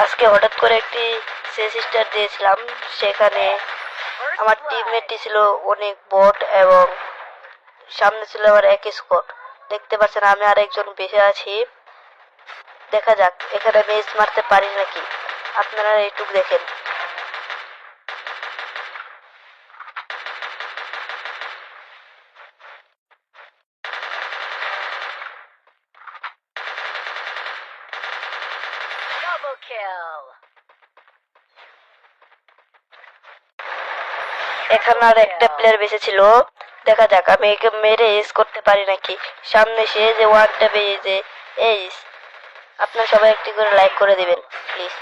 আজকে হঠাৎ করে একটি সিস্টার দিয়েছিলাম, সেখানে আমার টিমমেটটি ছিল অনেক বট এবং সামনে ছিল আমার এক স্কোয়াড। দেখতে পাচ্ছেন আমি আর একজন বেঁচে আছি। দেখা যাক এখানে ম্যাচ মারতে পারি নাকি, আপনারা এইটুক দেখেন। এখানে আর একটা প্লেয়ার বেঁচে ছিল। দেখা যাক আমি একে মেরে এস করতে পারি নাকি। সামনে সে যে ওয়ান ট্যাপে যে এইস, আপনারা সবাই একটি করে লাইক করে দিবেন প্লিজ।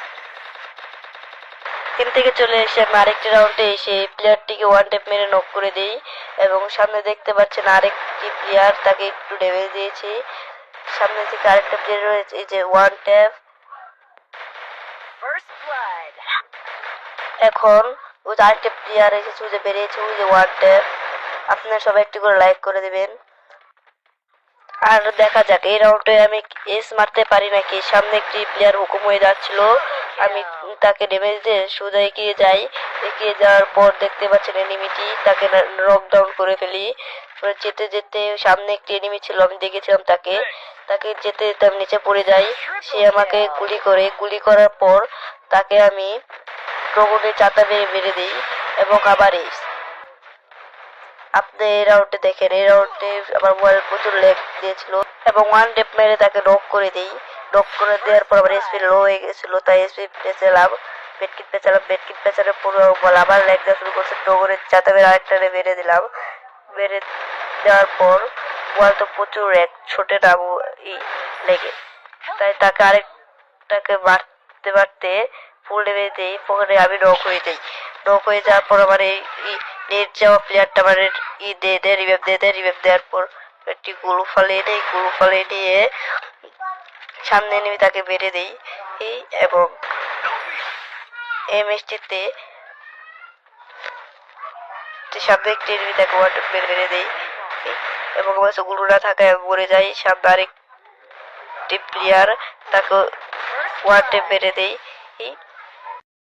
টিম থেকে চলে এসে আমি আরেকটি রাউন্ডে এসে প্লেয়ারটিকে ওয়ান ট্যাপ মেরে নক করে দিই এবং সামনে দেখতে পাচ্ছেন আরেকটি প্লেয়ার, তাকে একটু ড্যামেজ দিয়েছি। সামনে থেকে আরেকটা প্লেয়ার রয়েছে, এই যে ওয়ান ট্যাপ। এখন ওই যে আরেকটা প্লেয়ার এসেছে, ওই যে বেরিয়েছে, ওই যে ওয়ান ট্যাপ। আপনারা সবাই একটি করে লাইক করে দিবেন। আর দেখা যাক এই রাউন্ডে আমি এস মারতে পারি নাকি। সামনে একটি প্লেয়ার হুকুম হয়ে যাচ্ছিল, আমি তাকে ড্যামেজ দিয়ে সোজা এগিয়ে যাই। এগিয়ে যাওয়ার পর দেখতে পাচ্ছেন এনিমিটি, তাকে নকডাউন করে ফেলি। যেতে যেতে সামনে একটি এনিমি ছিল, আমি দেখেছিলাম তাকে যেতে যেতে আমি নিচে পড়ে যাই। সে আমাকে গুলি করার পর তাকে আমি ড্রাগনে চাতা মেরে দিই এবং আবার এস। আপনি এই রাউন্ডে দেখেন, এই রাউন্ডে আমার মোবাইল প্রচুর ল্যাগ দিয়েছিল এবং ওয়ান ট্যাপ মেরে তাকে নক করে দিই। নক করে দেওয়ার পর আমার এসপি লো হয়ে গেছিল, তাই এসপি পেঁচালাম, বেডকিট পেঁচানোর পুরো বল আবার ল্যাগ দেওয়া শুরু করছে। ডগরের চাতা মেরে আরেকটা মেরে দিলাম। মেরে দেওয়ার পর বল তো প্রচুর র্যাক ছোটে না লেগে, তাই তাকে আরেকটাকে মারতে মারতে ফুল ড্যামেজ দিই। পরে আমি নক হয়ে যাই। নক হয়ে যাওয়ার পর আমার এই নেট যাওয়া প্লেয়ারটা আমার রিভাইভ দেওয়ার পর একটি গুলু ফালে নিয়ে সামনে নিয়ে তাকে বেড়ে দেই। এবং এই ম্যাচটিতে সামনে একটি এনিমি তাকে ওয়ান ট্যাপ মেরে দেই এবং আমার গুলু না থাকায় আমি মরে যাই। সামনে আরেকটি প্লেয়ার, তাকে ওয়ান ট্যাপ মেরে দেই